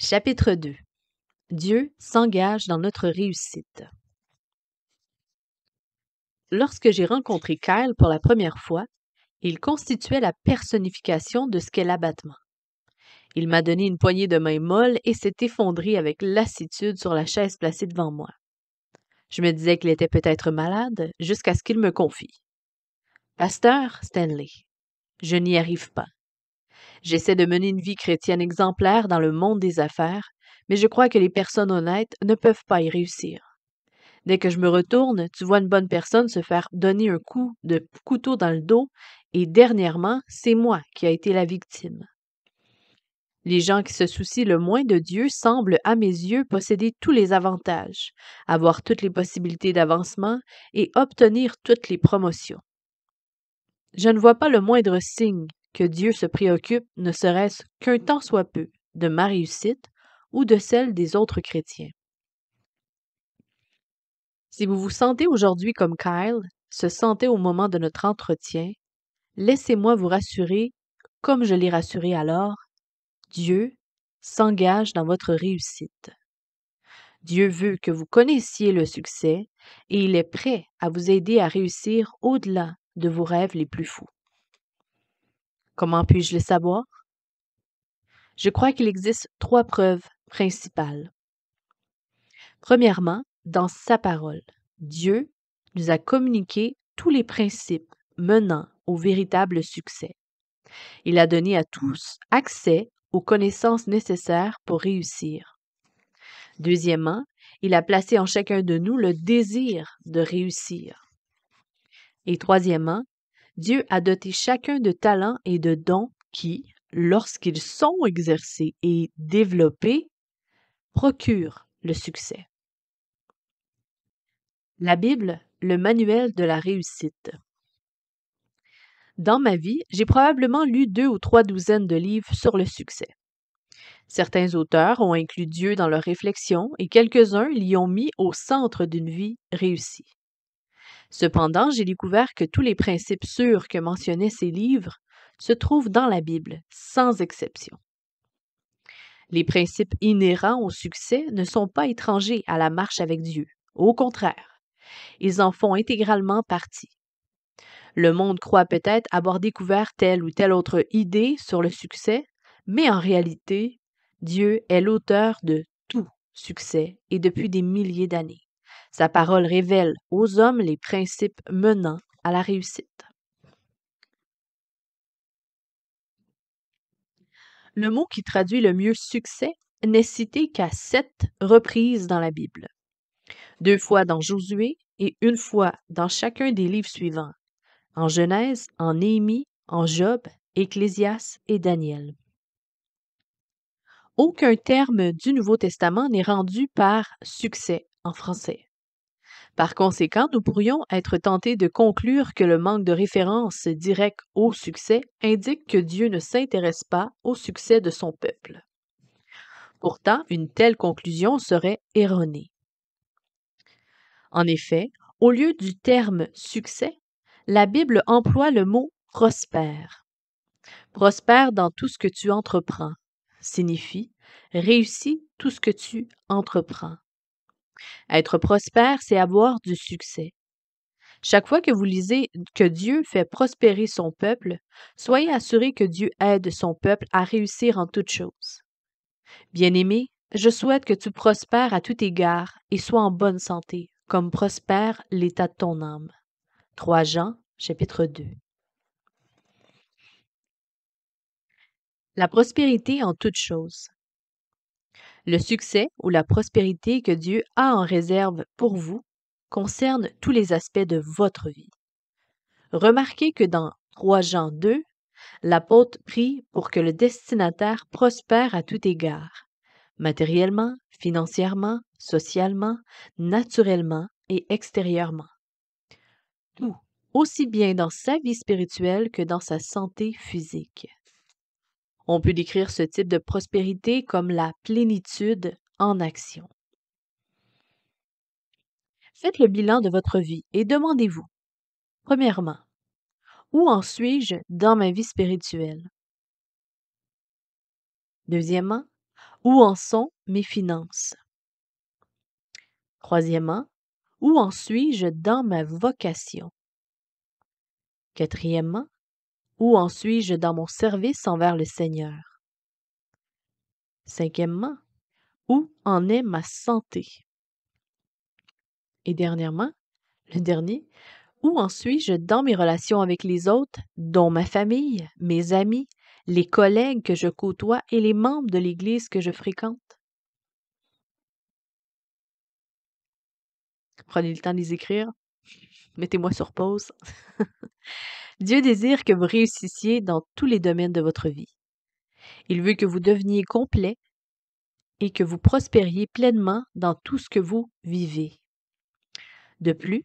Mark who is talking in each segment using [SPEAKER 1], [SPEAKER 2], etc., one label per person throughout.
[SPEAKER 1] Chapitre 2. Dieu s'engage dans notre réussite. Lorsque j'ai rencontré Kyle pour la première fois, il constituait la personnification de ce qu'est l'abattement. Il m'a donné une poignée de main molle et s'est effondré avec lassitude sur la chaise placée devant moi. Je me disais qu'il était peut-être malade jusqu'à ce qu'il me confie. « Pasteur Stanley, je n'y arrive pas. J'essaie de mener une vie chrétienne exemplaire dans le monde des affaires, mais je crois que les personnes honnêtes ne peuvent pas y réussir. Dès que je me retourne, tu vois une bonne personne se faire donner un coup de couteau dans le dos et dernièrement, c'est moi qui ai été la victime. Les gens qui se soucient le moins de Dieu semblent, à mes yeux, posséder tous les avantages, avoir toutes les possibilités d'avancement et obtenir toutes les promotions. Je ne vois pas le moindre signe que Dieu se préoccupe, ne serait-ce qu'un tant soit peu, de ma réussite ou de celle des autres chrétiens. Si vous vous sentez aujourd'hui comme Kyle se sentait au moment de notre entretien, laissez-moi vous rassurer, comme je l'ai rassuré alors, Dieu s'engage dans votre réussite. Dieu veut que vous connaissiez le succès et il est prêt à vous aider à réussir au-delà de vos rêves les plus fous. Comment puis-je le savoir? Je crois qu'il existe 3 preuves principales. Premièrement, dans sa parole, Dieu nous a communiqué tous les principes menant au véritable succès. Il a donné à tous accès aux connaissances nécessaires pour réussir. Deuxièmement, il a placé en chacun de nous le désir de réussir. Et troisièmement, Dieu a doté chacun de talents et de dons qui, lorsqu'ils sont exercés et développés, procurent le succès. La Bible, le manuel de la réussite. Dans ma vie, j'ai probablement lu 2 ou 3 douzaines de livres sur le succès. Certains auteurs ont inclus Dieu dans leurs réflexions et quelques-uns l'y ont mis au centre d'une vie réussie. Cependant, j'ai découvert que tous les principes sûrs que mentionnaient ces livres se trouvent dans la Bible, sans exception. Les principes inhérents au succès ne sont pas étrangers à la marche avec Dieu. Au contraire, ils en font intégralement partie. Le monde croit peut-être avoir découvert telle ou telle autre idée sur le succès, mais en réalité, Dieu est l'auteur de tout succès et depuis des milliers d'années. Sa parole révèle aux hommes les principes menant à la réussite. Le mot qui traduit le mieux succès n'est cité qu'à 7 reprises dans la Bible. 2 fois dans Josué et 1 fois dans chacun des livres suivants, en Genèse, en Néhémie, en Job, Ecclésias et Daniel. Aucun terme du Nouveau Testament n'est rendu par succès en français. Par conséquent, nous pourrions être tentés de conclure que le manque de référence directe au succès indique que Dieu ne s'intéresse pas au succès de son peuple. Pourtant, une telle conclusion serait erronée. En effet, au lieu du terme succès, la Bible emploie le mot prospère. Prospère dans tout ce que tu entreprends signifie réussis tout ce que tu entreprends. Être prospère, c'est avoir du succès. Chaque fois que vous lisez que Dieu fait prospérer son peuple, soyez assurés que Dieu aide son peuple à réussir en toutes choses. Bien-aimé, je souhaite que tu prospères à tout égard et sois en bonne santé, comme prospère l'état de ton âme. 3 Jean, chapitre 2. La prospérité en toutes choses. Le succès ou la prospérité que Dieu a en réserve pour vous concerne tous les aspects de votre vie. Remarquez que dans 3 Jean 2, l'apôtre prie pour que le destinataire prospère à tout égard, matériellement, financièrement, socialement, naturellement et extérieurement. Tout, aussi bien dans sa vie spirituelle que dans sa santé physique. On peut décrire ce type de prospérité comme la plénitude en action. Faites le bilan de votre vie et demandez-vous, premièrement, où en suis-je dans ma vie spirituelle? Deuxièmement, Où en sont mes finances? Troisièmement, où en suis-je dans ma vocation? Quatrièmement, où en suis-je dans mon service envers le Seigneur? Cinquièmement, où en est ma santé? Et dernièrement, le dernier, où en suis-je dans mes relations avec les autres, dont ma famille, mes amis, les collègues que je côtoie et les membres de l'Église que je fréquente? Prenez le temps de les écrire. Mettez-moi sur pause. Dieu désire que vous réussissiez dans tous les domaines de votre vie. Il veut que vous deveniez complet et que vous prospériez pleinement dans tout ce que vous vivez. De plus,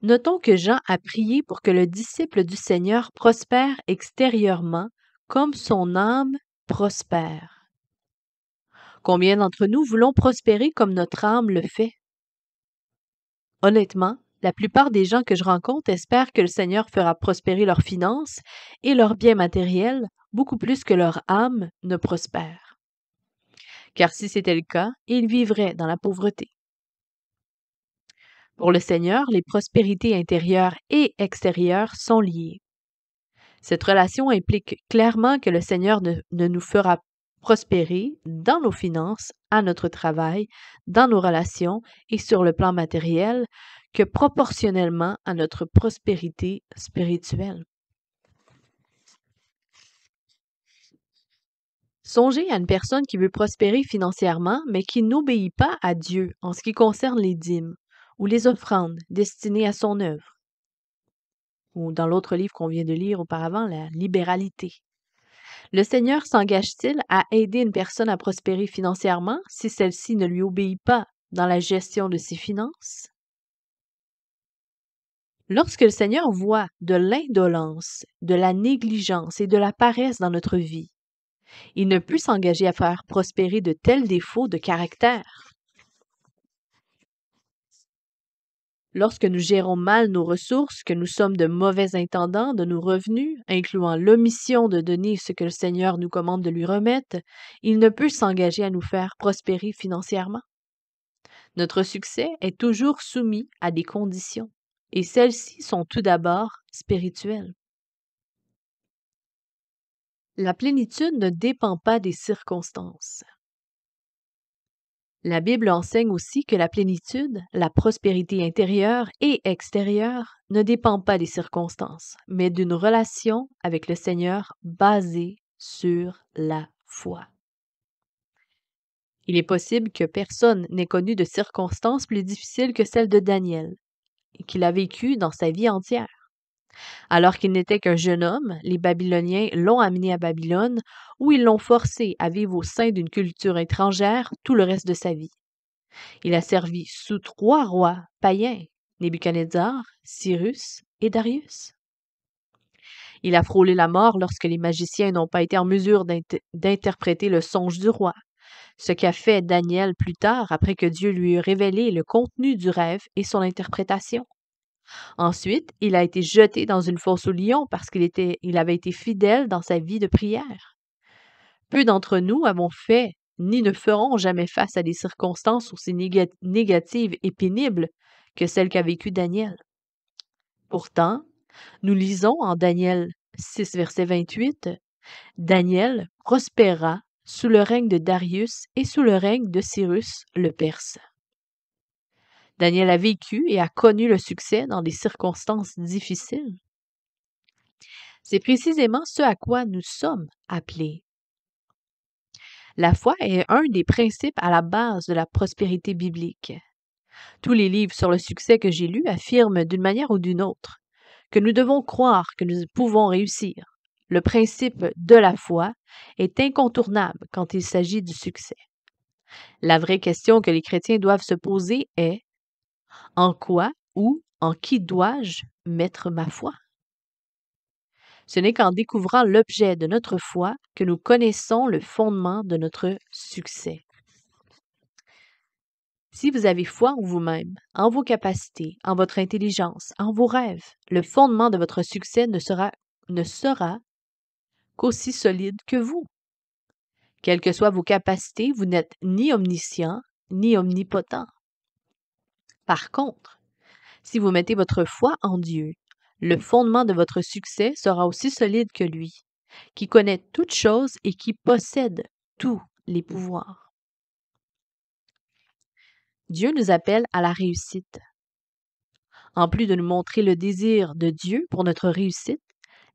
[SPEAKER 1] notons que Jean a prié pour que le disciple du Seigneur prospère extérieurement comme son âme prospère. Combien d'entre nous voulons prospérer comme notre âme le fait? Honnêtement, la plupart des gens que je rencontre espèrent que le Seigneur fera prospérer leurs finances et leurs biens matériels beaucoup plus que leur âme ne prospère. Car si c'était le cas, ils vivraient dans la pauvreté. Pour le Seigneur, les prospérités intérieures et extérieures sont liées. Cette relation implique clairement que le Seigneur ne nous fera prospérer dans nos finances, à notre travail, dans nos relations et sur le plan matériel que proportionnellement à notre prospérité spirituelle. Songez à une personne qui veut prospérer financièrement, mais qui n'obéit pas à Dieu en ce qui concerne les dîmes ou les offrandes destinées à son œuvre, ou dans l'autre livre qu'on vient de lire auparavant, la libéralité. Le Seigneur s'engage-t-il à aider une personne à prospérer financièrement si celle-ci ne lui obéit pas dans la gestion de ses finances? Lorsque le Seigneur voit de l'indolence, de la négligence et de la paresse dans notre vie, il ne peut s'engager à faire prospérer de tels défauts de caractère. Lorsque nous gérons mal nos ressources, que nous sommes de mauvais intendants de nos revenus, incluant l'omission de donner ce que le Seigneur nous commande de lui remettre, il ne peut s'engager à nous faire prospérer financièrement. Notre succès est toujours soumis à des conditions, et celles-ci sont tout d'abord spirituelles. La plénitude ne dépend pas des circonstances. La Bible enseigne aussi que la plénitude, la prospérité intérieure et extérieure, ne dépend pas des circonstances, mais d'une relation avec le Seigneur basée sur la foi. Il est possible que personne n'ait connu de circonstances plus difficiles que celles de Daniel, et qu'il a vécues dans sa vie entière. Alors qu'il n'était qu'un jeune homme, les Babyloniens l'ont amené à Babylone, où ils l'ont forcé à vivre au sein d'une culture étrangère tout le reste de sa vie. Il a servi sous 3 rois païens, Nebuchadnezzar, Cyrus et Darius. Il a frôlé la mort lorsque les magiciens n'ont pas été en mesure d'interpréter le songe du roi, ce qu'a fait Daniel plus tard après que Dieu lui eut révélé le contenu du rêve et son interprétation. Ensuite, il a été jeté dans une fosse aux lions parce qu'il avait été fidèle dans sa vie de prière. Peu d'entre nous avons fait ni ne feront jamais face à des circonstances aussi négatives et pénibles que celles qu'a vécues Daniel. Pourtant, nous lisons en Daniel 6, verset 28, « Daniel prospéra sous le règne de Darius et sous le règne de Cyrus le Perse. » Daniel a vécu et a connu le succès dans des circonstances difficiles. C'est précisément ce à quoi nous sommes appelés. La foi est un des principes à la base de la prospérité biblique. Tous les livres sur le succès que j'ai lus affirment d'une manière ou d'une autre que nous devons croire que nous pouvons réussir. Le principe de la foi est incontournable quand il s'agit du succès. La vraie question que les chrétiens doivent se poser est: en quoi ou en qui dois-je mettre ma foi? Ce n'est qu'en découvrant l'objet de notre foi que nous connaissons le fondement de notre succès. Si vous avez foi en vous-même, en vos capacités, en votre intelligence, en vos rêves, le fondement de votre succès ne sera qu'aussi solide que vous. Quelles que soient vos capacités, vous n'êtes ni omniscient, ni omnipotent. Par contre, si vous mettez votre foi en Dieu, le fondement de votre succès sera aussi solide que lui, qui connaît toutes choses et qui possède tous les pouvoirs. Dieu nous appelle à la réussite. En plus de nous montrer le désir de Dieu pour notre réussite,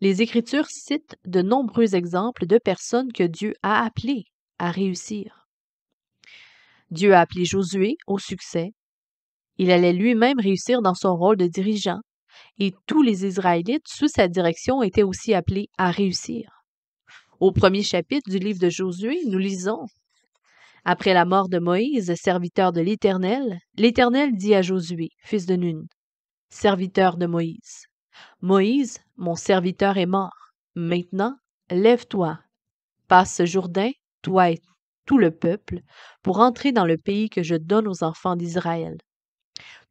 [SPEAKER 1] les Écritures citent de nombreux exemples de personnes que Dieu a appelées à réussir. Dieu a appelé Josué au succès. Il allait lui-même réussir dans son rôle de dirigeant, et tous les Israélites sous sa direction étaient aussi appelés à réussir. Au premier chapitre du livre de Josué, nous lisons: Après la mort de Moïse, serviteur de l'Éternel, l'Éternel dit à Josué, fils de Nun, serviteur de Moïse: Moïse, mon serviteur, est mort. Maintenant, lève-toi, passe ce Jourdain, toi et tout le peuple, pour entrer dans le pays que je donne aux enfants d'Israël.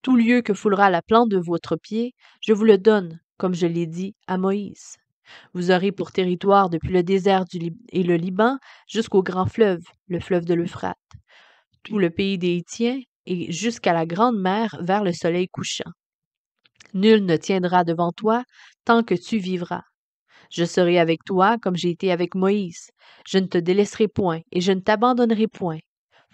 [SPEAKER 1] Tout lieu que foulera la plante de votre pied, je vous le donne, comme je l'ai dit à Moïse. Vous aurez pour territoire depuis le désert et le Liban jusqu'au grand fleuve, le fleuve de l'Euphrate, tout le pays des Hétiens et jusqu'à la grande mer vers le soleil couchant. Nul ne tiendra devant toi tant que tu vivras. Je serai avec toi comme j'ai été avec Moïse. Je ne te délaisserai point et je ne t'abandonnerai point.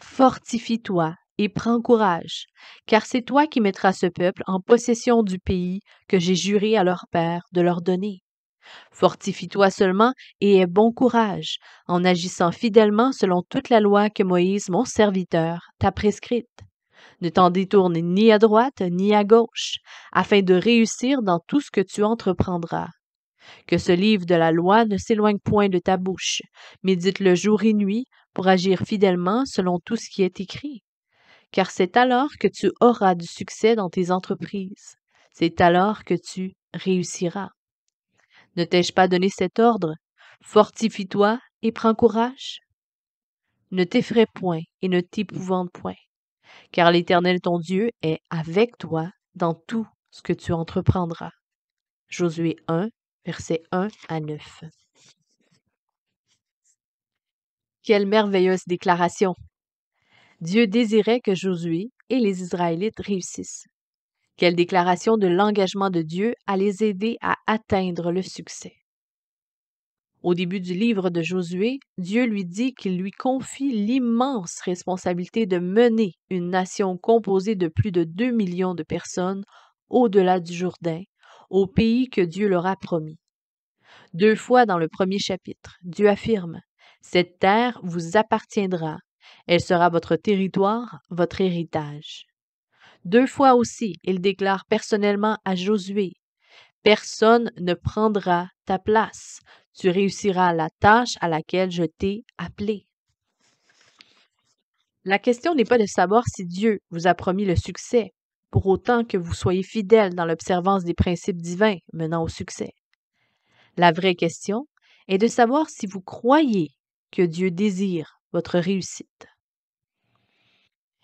[SPEAKER 1] Fortifie-toi et prends courage, car c'est toi qui mettras ce peuple en possession du pays que j'ai juré à leur père de leur donner. Fortifie-toi seulement et aie bon courage, en agissant fidèlement selon toute la loi que Moïse, mon serviteur, t'a prescrite. Ne t'en détourne ni à droite ni à gauche, afin de réussir dans tout ce que tu entreprendras. Que ce livre de la loi ne s'éloigne point de ta bouche. Médite-le jour et nuit pour agir fidèlement selon tout ce qui est écrit. Car c'est alors que tu auras du succès dans tes entreprises. C'est alors que tu réussiras. Ne t'ai-je pas donné cet ordre? Fortifie-toi et prends courage. Ne t'effraie point et ne t'épouvante point, car l'Éternel ton Dieu est avec toi dans tout ce que tu entreprendras. Josué 1, versets 1 à 9. Quelle merveilleuse déclaration! Dieu désirait que Josué et les Israélites réussissent. Quelle déclaration de l'engagement de Dieu à les aider à atteindre le succès. Au début du livre de Josué, Dieu lui dit qu'il lui confie l'immense responsabilité de mener une nation composée de plus de 2 millions de personnes au-delà du Jourdain, au pays que Dieu leur a promis. 2 fois dans le premier chapitre, Dieu affirme: « Cette terre vous appartiendra, elle sera votre territoire, votre héritage. » 2 fois aussi, il déclare personnellement à Josué: « Personne ne prendra ta place. Tu réussiras la tâche à laquelle je t'ai appelé. » La question n'est pas de savoir si Dieu vous a promis le succès, pour autant que vous soyez fidèle dans l'observance des principes divins menant au succès. La vraie question est de savoir si vous croyez que Dieu désire votre réussite.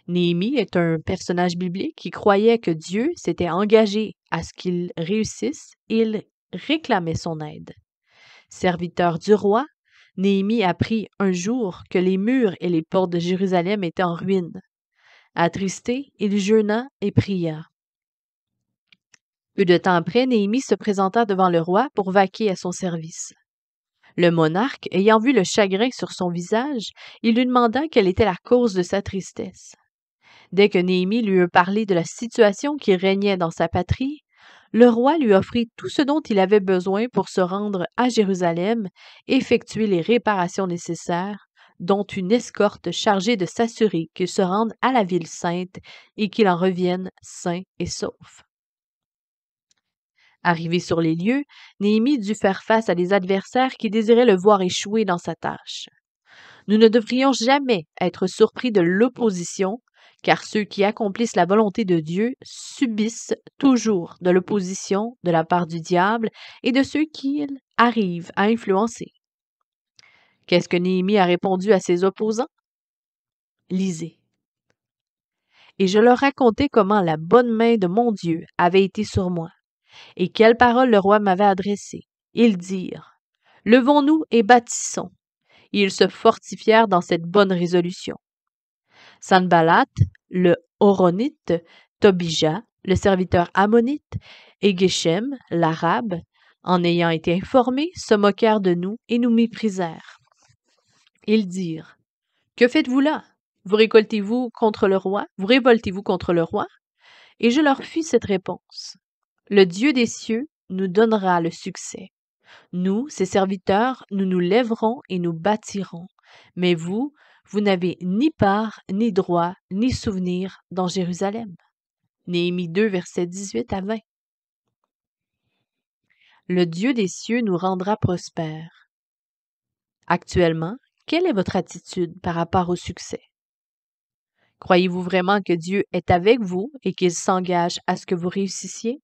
[SPEAKER 1] Néhémie est un personnage biblique qui croyait que Dieu s'était engagé à ce qu'il réussisse et il réclamait son aide. Serviteur du roi, Néhémie apprit un jour que les murs et les portes de Jérusalem étaient en ruine. Attristé, il jeûna et pria. Peu de temps après, Néhémie se présenta devant le roi pour vaquer à son service. Le monarque, ayant vu le chagrin sur son visage, il lui demanda quelle était la cause de sa tristesse. Dès que Néhémie lui eut parlé de la situation qui régnait dans sa patrie, le roi lui offrit tout ce dont il avait besoin pour se rendre à Jérusalem et effectuer les réparations nécessaires, dont une escorte chargée de s'assurer qu'il se rende à la ville sainte et qu'il en revienne sain et sauf. Arrivé sur les lieux, Néhémie dut faire face à des adversaires qui désiraient le voir échouer dans sa tâche. Nous ne devrions jamais être surpris de l'opposition, car ceux qui accomplissent la volonté de Dieu subissent toujours de l'opposition de la part du diable et de ceux qu'il arrive à influencer. Qu'est-ce que Néhémie a répondu à ses opposants? Lisez. Et je leur racontai comment la bonne main de mon Dieu avait été sur moi, et quelles paroles le roi m'avait adressées. Ils dirent: Levons-nous et bâtissons. et ils se fortifièrent dans cette bonne résolution. Sanballat, le Horonite, Tobija, le serviteur ammonite, et Geshem, l'arabe, en ayant été informés, se moquèrent de nous et nous méprisèrent. Ils dirent: Que faites-vous là? Vous révoltez-vous contre le roi? Et je leur fis cette réponse: Le Dieu des cieux nous donnera le succès. Nous, ses serviteurs, nous nous lèverons et nous bâtirons. Mais vous, vous n'avez ni part, ni droit, ni souvenir dans Jérusalem. Néhémie 2, versets 18 à 20. Le Dieu des cieux nous rendra prospères. Actuellement, quelle est votre attitude par rapport au succès? Croyez-vous vraiment que Dieu est avec vous et qu'il s'engage à ce que vous réussissiez?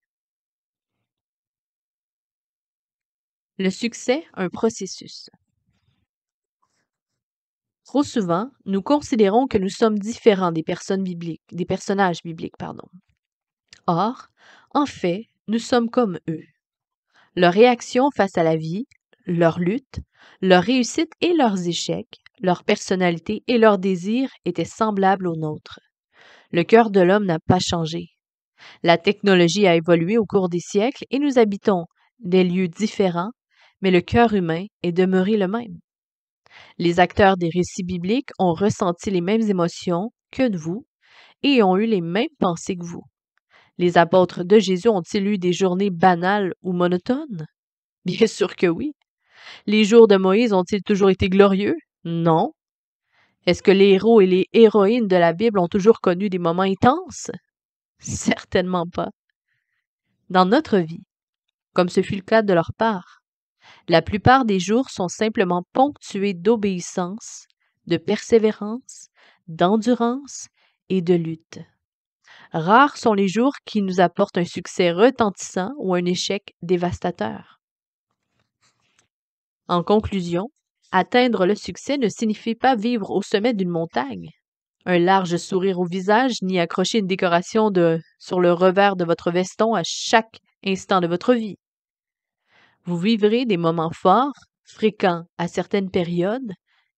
[SPEAKER 1] Le succès, un processus. Trop souvent, nous considérons que nous sommes différents des personnages bibliques, pardon. Or, en fait, nous sommes comme eux. Leur réaction face à la vie, leur lutte, leur réussite et leurs échecs, leur personnalité et leurs désirs étaient semblables aux nôtres. Le cœur de l'homme n'a pas changé. La technologie a évolué au cours des siècles et nous habitons des lieux différents, mais le cœur humain est demeuré le même. Les acteurs des récits bibliques ont ressenti les mêmes émotions que vous et ont eu les mêmes pensées que vous. Les apôtres de Jésus ont-ils eu des journées banales ou monotones? Bien sûr que oui. Les jours de Moïse ont-ils toujours été glorieux? Non. Est-ce que les héros et les héroïnes de la Bible ont toujours connu des moments intenses? Certainement pas. Dans notre vie, comme ce fut le cas de leur part, la plupart des jours sont simplement ponctués d'obéissance, de persévérance, d'endurance et de lutte. Rares sont les jours qui nous apportent un succès retentissant ou un échec dévastateur. En conclusion, atteindre le succès ne signifie pas vivre au sommet d'une montagne, un large sourire au visage, ni accrocher une décoration sur le revers de votre veston à chaque instant de votre vie. Vous vivrez des moments forts, fréquents à certaines périodes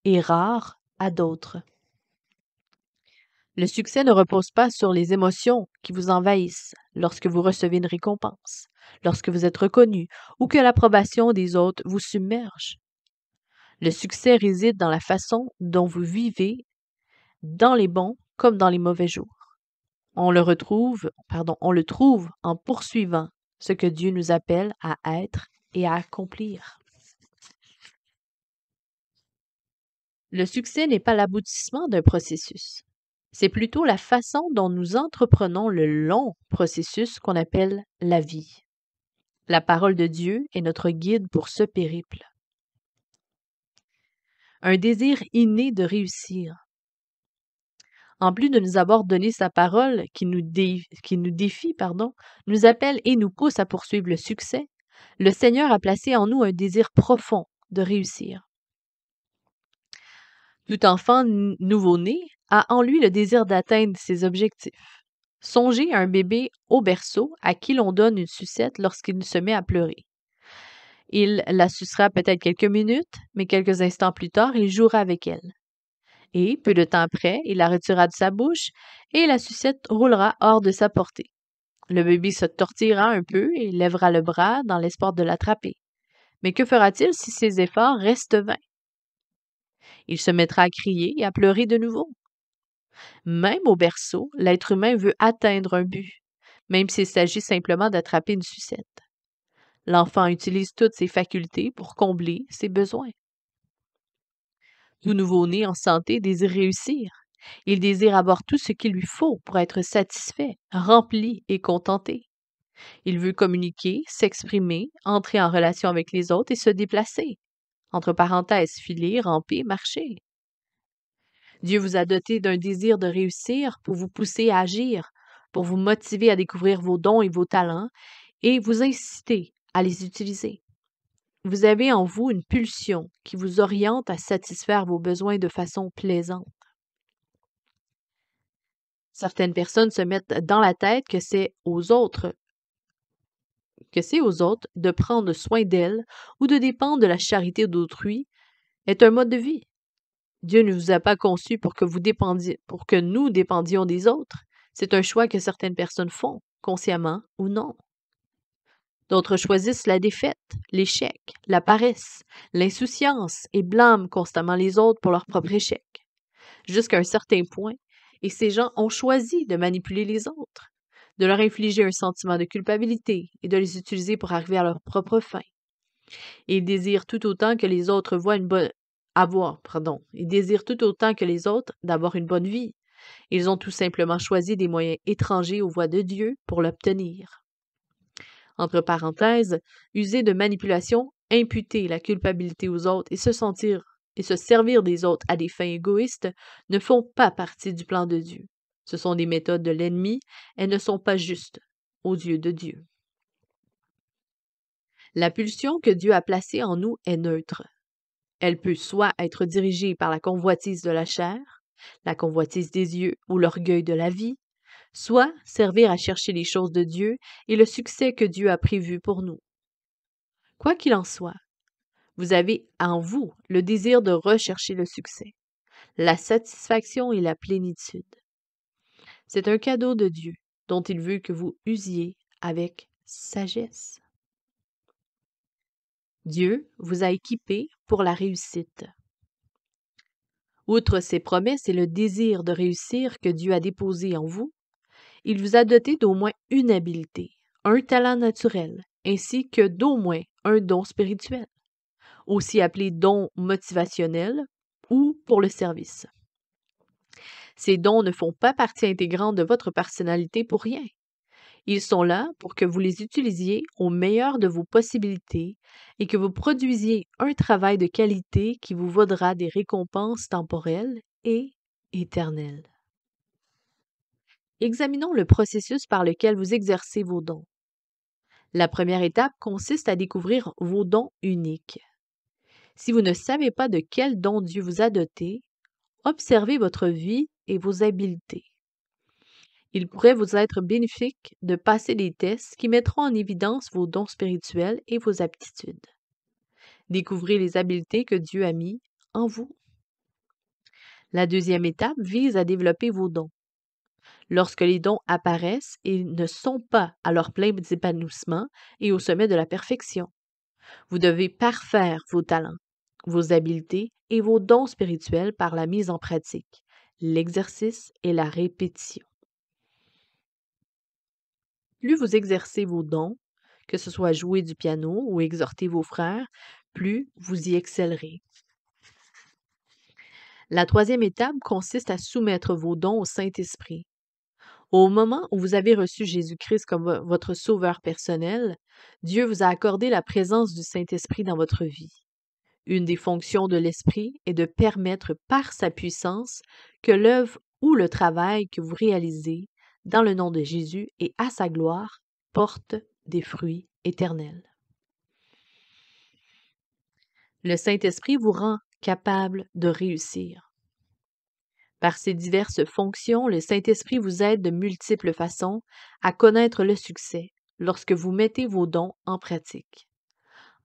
[SPEAKER 1] et rares à d'autres. Le succès ne repose pas sur les émotions qui vous envahissent lorsque vous recevez une récompense, lorsque vous êtes reconnu ou que l'approbation des autres vous submerge. Le succès réside dans la façon dont vous vivez, dans les bons comme dans les mauvais jours. On le trouve en poursuivant ce que Dieu nous appelle à être et à accomplir. Le succès n'est pas l'aboutissement d'un processus. C'est plutôt la façon dont nous entreprenons le long processus qu'on appelle la vie. La parole de Dieu est notre guide pour ce périple. Un désir inné de réussir. En plus de nous avoir donné sa parole qui nous défie, nous appelle et nous pousse à poursuivre le succès, le Seigneur a placé en nous un désir profond de réussir. Tout enfant nouveau-né a en lui le désir d'atteindre ses objectifs. Songez à un bébé au berceau à qui l'on donne une sucette lorsqu'il se met à pleurer. Il la sucera peut-être quelques minutes, mais quelques instants plus tard, il jouera avec elle. Et, peu de temps après, il la retirera de sa bouche et la sucette roulera hors de sa portée. Le bébé se tortillera un peu et lèvera le bras dans l'espoir de l'attraper. Mais que fera-t-il si ses efforts restent vains? Il se mettra à crier et à pleurer de nouveau. Même au berceau, l'être humain veut atteindre un but, même s'il s'agit simplement d'attraper une sucette. L'enfant utilise toutes ses facultés pour combler ses besoins. Tout nouveau-né en santé désire réussir. Il désire avoir tout ce qu'il lui faut pour être satisfait, rempli et contenté. Il veut communiquer, s'exprimer, entrer en relation avec les autres et se déplacer. Entre parenthèses, filer, ramper, marcher. Dieu vous a doté d'un désir de réussir pour vous pousser à agir, pour vous motiver à découvrir vos dons et vos talents et vous inciter à les utiliser. Vous avez en vous une pulsion qui vous oriente à satisfaire vos besoins de façon plaisante. Certaines personnes se mettent dans la tête que c'est aux autres de prendre soin d'elles ou de dépendre de la charité d'autrui est un mode de vie. Dieu ne vous a pas conçu pour que pour que nous dépendions des autres. C'est un choix que certaines personnes font, consciemment ou non. D'autres choisissent la défaite, l'échec, la paresse, l'insouciance et blâment constamment les autres pour leur propre échec, jusqu'à un certain point, et ces gens ont choisi de manipuler les autres, de leur infliger un sentiment de culpabilité et de les utiliser pour arriver à leur propre fin. Et ils désirent tout autant que les autres ils désirent tout autant que les autres d'avoir une bonne vie. Ils ont tout simplement choisi des moyens étrangers aux voies de Dieu pour l'obtenir. Entre parenthèses, user de manipulation, imputer la culpabilité aux autres et se servir des autres à des fins égoïstes ne font pas partie du plan de Dieu. Ce sont des méthodes de l'ennemi, elles ne sont pas justes aux yeux de Dieu. La pulsion que Dieu a placée en nous est neutre. Elle peut soit être dirigée par la convoitise de la chair, la convoitise des yeux ou l'orgueil de la vie, soit servir à chercher les choses de Dieu et le succès que Dieu a prévu pour nous. Quoi qu'il en soit, vous avez en vous le désir de rechercher le succès, la satisfaction et la plénitude. C'est un cadeau de Dieu dont il veut que vous usiez avec sagesse. Dieu vous a équipé pour la réussite. Outre ses promesses et le désir de réussir que Dieu a déposé en vous, il vous a doté d'au moins une habileté, un talent naturel, ainsi que d'au moins un don spirituel, aussi appelé don motivationnel ou pour le service. Ces dons ne font pas partie intégrante de votre personnalité pour rien. Ils sont là pour que vous les utilisiez au meilleur de vos possibilités et que vous produisiez un travail de qualité qui vous vaudra des récompenses temporelles et éternelles. Examinons le processus par lequel vous exercez vos dons. La première étape consiste à découvrir vos dons uniques. Si vous ne savez pas de quel don Dieu vous a doté, observez votre vie et vos habiletés. Il pourrait vous être bénéfique de passer des tests qui mettront en évidence vos dons spirituels et vos aptitudes. Découvrez les habiletés que Dieu a mis en vous. La deuxième étape vise à développer vos dons. Lorsque les dons apparaissent, ils ne sont pas à leur plein épanouissement et au sommet de la perfection. Vous devez parfaire vos talents, vos habiletés et vos dons spirituels par la mise en pratique, l'exercice et la répétition. Plus vous exercez vos dons, que ce soit jouer du piano ou exhorter vos frères, plus vous y excellerez. La troisième étape consiste à soumettre vos dons au Saint-Esprit. Au moment où vous avez reçu Jésus-Christ comme votre sauveur personnel, Dieu vous a accordé la présence du Saint-Esprit dans votre vie. Une des fonctions de l'Esprit est de permettre par sa puissance que l'œuvre ou le travail que vous réalisez dans le nom de Jésus et à sa gloire porte des fruits éternels. Le Saint-Esprit vous rend capable de réussir. Par ses diverses fonctions, le Saint-Esprit vous aide de multiples façons à connaître le succès lorsque vous mettez vos dons en pratique.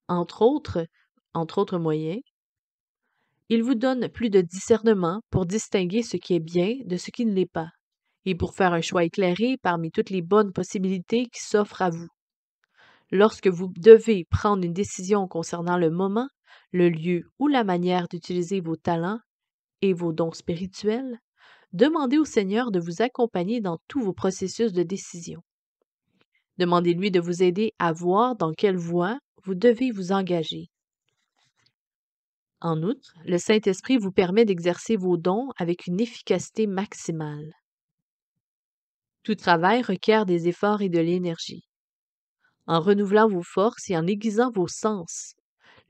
[SPEAKER 1] Entre autres moyens, il vous donne plus de discernement pour distinguer ce qui est bien de ce qui ne l'est pas, et pour faire un choix éclairé parmi toutes les bonnes possibilités qui s'offrent à vous. Lorsque vous devez prendre une décision concernant le moment, le lieu ou la manière d'utiliser vos talents et vos dons spirituels, demandez au Seigneur de vous accompagner dans tous vos processus de décision. Demandez-lui de vous aider à voir dans quelle voie vous devez vous engager. En outre, le Saint-Esprit vous permet d'exercer vos dons avec une efficacité maximale. Tout travail requiert des efforts et de l'énergie. En renouvelant vos forces et en aiguisant vos sens,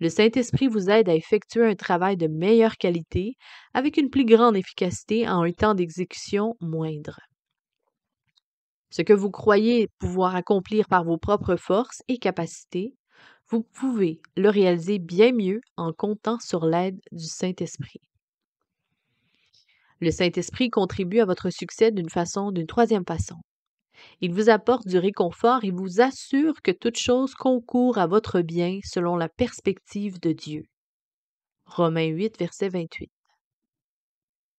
[SPEAKER 1] le Saint-Esprit vous aide à effectuer un travail de meilleure qualité avec une plus grande efficacité en un temps d'exécution moindre. Ce que vous croyez pouvoir accomplir par vos propres forces et capacités, vous pouvez le réaliser bien mieux en comptant sur l'aide du Saint-Esprit. Le Saint-Esprit contribue à votre succès d'une troisième façon. Il vous apporte du réconfort et vous assure que toute chose concourt à votre bien selon la perspective de Dieu. Romains 8, verset 28.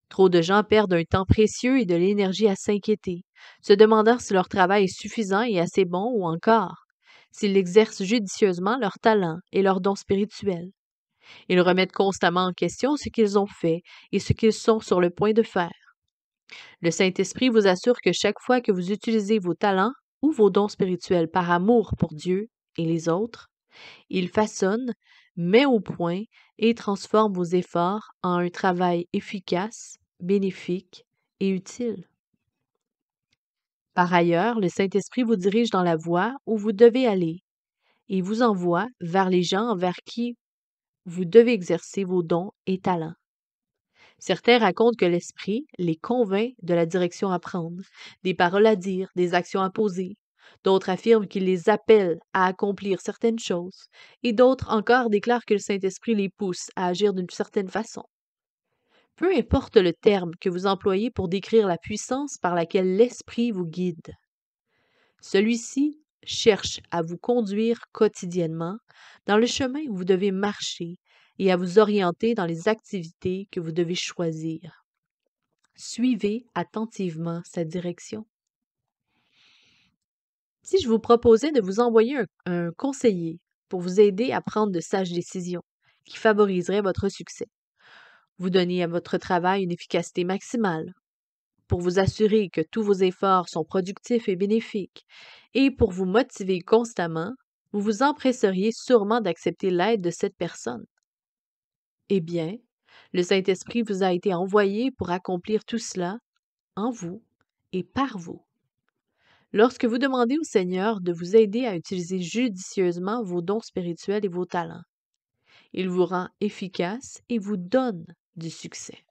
[SPEAKER 1] Trop de gens perdent un temps précieux et de l'énergie à s'inquiéter, se demandant si leur travail est suffisant et assez bon ou encore s'ils exercent judicieusement leur talent et leurs dons spirituels. Ils remettent constamment en question ce qu'ils ont fait et ce qu'ils sont sur le point de faire. Le Saint-Esprit vous assure que chaque fois que vous utilisez vos talents ou vos dons spirituels par amour pour Dieu et les autres, il façonne, met au point et transforme vos efforts en un travail efficace, bénéfique et utile. Par ailleurs, le Saint-Esprit vous dirige dans la voie où vous devez aller et vous envoie vers les gens envers qui vous devez exercer vos dons et talents. Certains racontent que l'Esprit les convainc de la direction à prendre, des paroles à dire, des actions à poser. D'autres affirment qu'il les appelle à accomplir certaines choses, et d'autres encore déclarent que le Saint-Esprit les pousse à agir d'une certaine façon. Peu importe le terme que vous employez pour décrire la puissance par laquelle l'Esprit vous guide, celui-ci cherche à vous conduire quotidiennement dans le chemin où vous devez marcher et à vous orienter dans les activités que vous devez choisir. Suivez attentivement sa direction. Si je vous proposais de vous envoyer un conseiller pour vous aider à prendre de sages décisions qui favoriseraient votre succès, vous donner à votre travail une efficacité maximale, pour vous assurer que tous vos efforts sont productifs et bénéfiques, et pour vous motiver constamment, vous vous empresseriez sûrement d'accepter l'aide de cette personne. Eh bien, le Saint-Esprit vous a été envoyé pour accomplir tout cela en vous et par vous. Lorsque vous demandez au Seigneur de vous aider à utiliser judicieusement vos dons spirituels et vos talents, il vous rend efficace et vous donne du succès.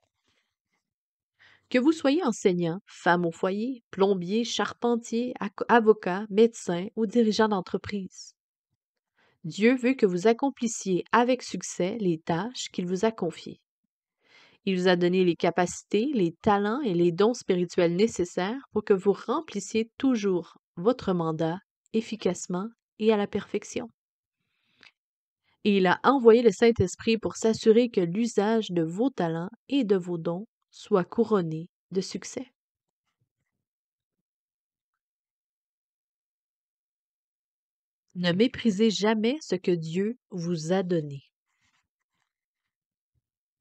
[SPEAKER 1] Que vous soyez enseignant, femme au foyer, plombier, charpentier, avocat, médecin ou dirigeant d'entreprise, Dieu veut que vous accomplissiez avec succès les tâches qu'il vous a confiées. Il vous a donné les capacités, les talents et les dons spirituels nécessaires pour que vous remplissiez toujours votre mandat efficacement et à la perfection. Et il a envoyé le Saint-Esprit pour s'assurer que l'usage de vos talents et de vos dons soit couronné de succès. Ne méprisez jamais ce que Dieu vous a donné.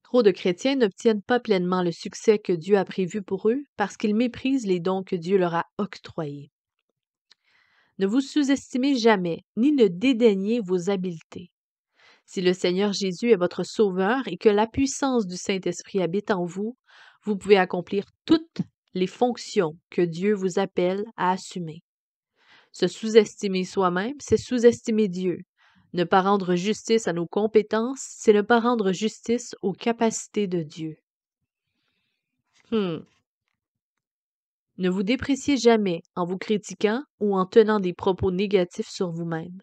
[SPEAKER 1] Trop de chrétiens n'obtiennent pas pleinement le succès que Dieu a prévu pour eux parce qu'ils méprisent les dons que Dieu leur a octroyés. Ne vous sous-estimez jamais, ni ne dédaignez vos habiletés. Si le Seigneur Jésus est votre Sauveur et que la puissance du Saint-Esprit habite en vous, vous pouvez accomplir toutes les fonctions que Dieu vous appelle à assumer. Se sous-estimer soi-même, c'est sous-estimer Dieu. Ne pas rendre justice à nos compétences, c'est ne pas rendre justice aux capacités de Dieu. Ne vous dépréciez jamais en vous critiquant ou en tenant des propos négatifs sur vous-même,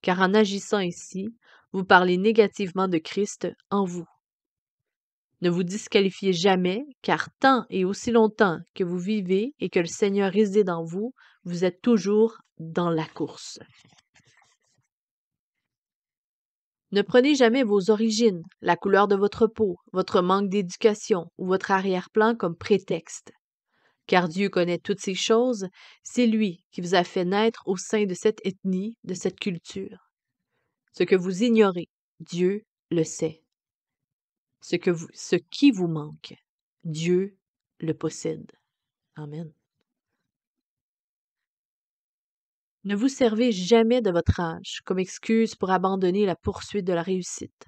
[SPEAKER 1] car en agissant ainsi, vous parlez négativement de Christ en vous. Ne vous disqualifiez jamais, car tant et aussi longtemps que vous vivez et que le Seigneur réside en vous, vous êtes toujours dans la course. Ne prenez jamais vos origines, la couleur de votre peau, votre manque d'éducation ou votre arrière-plan comme prétexte. Car Dieu connaît toutes ces choses, c'est lui qui vous a fait naître au sein de cette ethnie, de cette culture. Ce que vous ignorez, Dieu le sait. Ce qui vous manque, Dieu le possède. Amen. Ne vous servez jamais de votre âge comme excuse pour abandonner la poursuite de la réussite.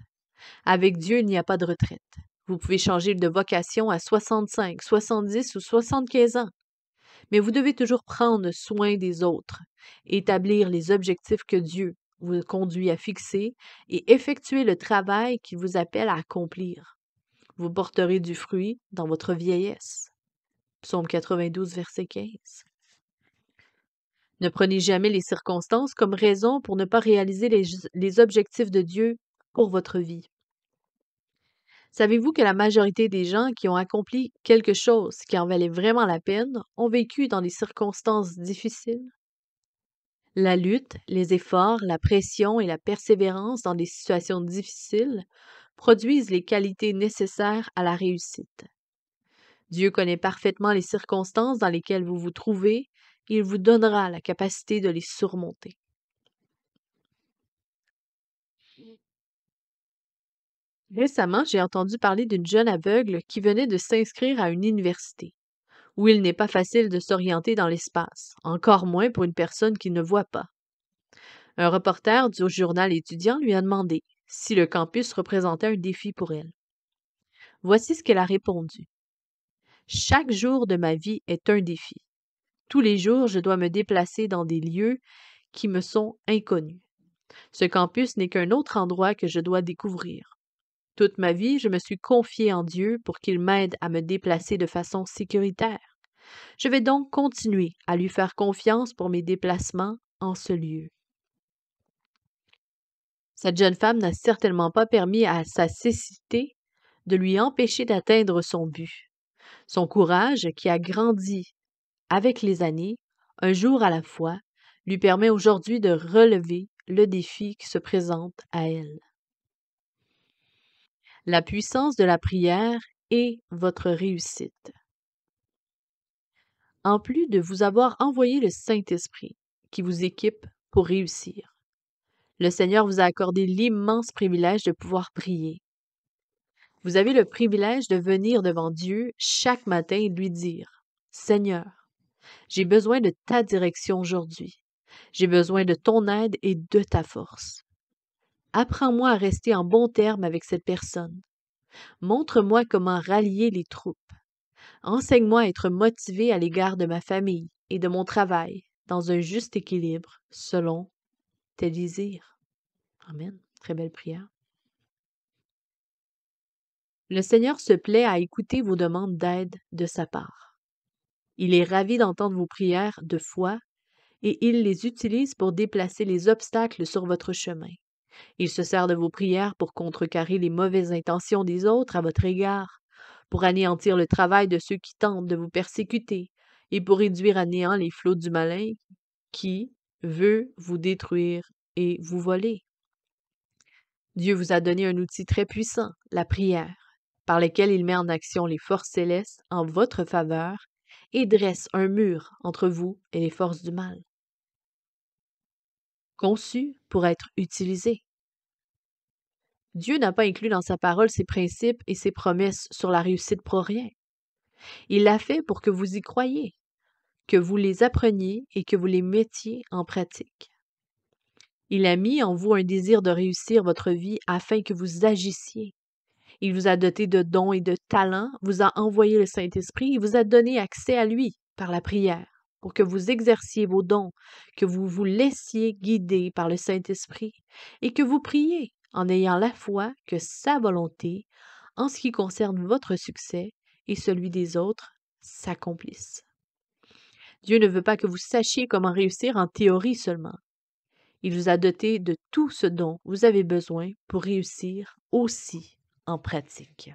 [SPEAKER 1] Avec Dieu, il n'y a pas de retraite. Vous pouvez changer de vocation à 65, 70 ou 75 ans. Mais vous devez toujours prendre soin des autres, établir les objectifs que Dieu vous conduit à fixer et effectuer le travail qu'il vous appelle à accomplir. Vous porterez du fruit dans votre vieillesse. Psaume 92, verset 15. Ne prenez jamais les circonstances comme raison pour ne pas réaliser les objectifs de Dieu pour votre vie. Savez-vous que la majorité des gens qui ont accompli quelque chose qui en valait vraiment la peine ont vécu dans des circonstances difficiles? La lutte, les efforts, la pression et la persévérance dans des situations difficiles produisent les qualités nécessaires à la réussite. Dieu connaît parfaitement les circonstances dans lesquelles vous vous trouvez et il vous donnera la capacité de les surmonter. Récemment, j'ai entendu parler d'une jeune aveugle qui venait de s'inscrire à une université, où il n'est pas facile de s'orienter dans l'espace, encore moins pour une personne qui ne voit pas. Un reporter du journal étudiant lui a demandé si le campus représentait un défi pour elle. Voici ce qu'elle a répondu. Chaque jour de ma vie est un défi. Tous les jours, je dois me déplacer dans des lieux qui me sont inconnus. Ce campus n'est qu'un autre endroit que je dois découvrir. Toute ma vie, je me suis confiée en Dieu pour qu'il m'aide à me déplacer de façon sécuritaire. Je vais donc continuer à lui faire confiance pour mes déplacements en ce lieu. Cette jeune femme n'a certainement pas permis à sa cécité de lui empêcher d'atteindre son but. Son courage, qui a grandi avec les années, un jour à la fois, lui permet aujourd'hui de relever le défi qui se présente à elle. La puissance de la prière est votre réussite. En plus de vous avoir envoyé le Saint-Esprit qui vous équipe pour réussir, le Seigneur vous a accordé l'immense privilège de pouvoir prier. Vous avez le privilège de venir devant Dieu chaque matin et de lui dire « Seigneur, j'ai besoin de ta direction aujourd'hui. J'ai besoin de ton aide et de ta force. Apprends-moi à rester en bon terme avec cette personne. Montre-moi comment rallier les troupes. Enseigne-moi à être motivé à l'égard de ma famille et de mon travail dans un juste équilibre selon tes désirs. » Amen. Très belle prière. Le Seigneur se plaît à écouter vos demandes d'aide de sa part. Il est ravi d'entendre vos prières de foi et il les utilise pour déplacer les obstacles sur votre chemin. Il se sert de vos prières pour contrecarrer les mauvaises intentions des autres à votre égard, pour anéantir le travail de ceux qui tentent de vous persécuter et pour réduire à néant les flots du malin qui veut vous détruire et vous voler. Dieu vous a donné un outil très puissant, la prière, par lequel il met en action les forces célestes en votre faveur et dresse un mur entre vous et les forces du mal. Conçu pour être utilisé. Dieu n'a pas inclus dans sa parole ses principes et ses promesses sur la réussite pour rien. Il l'a fait pour que vous y croyiez, que vous les appreniez et que vous les mettiez en pratique. Il a mis en vous un désir de réussir votre vie afin que vous agissiez. Il vous a doté de dons et de talents, vous a envoyé le Saint-Esprit et vous a donné accès à lui par la prière, pour que vous exerciez vos dons, que vous vous laissiez guider par le Saint-Esprit et que vous priez en ayant la foi que sa volonté, en ce qui concerne votre succès et celui des autres, s'accomplisse. Dieu ne veut pas que vous sachiez comment réussir en théorie seulement. Il vous a doté de tout ce dont vous avez besoin pour réussir aussi en pratique.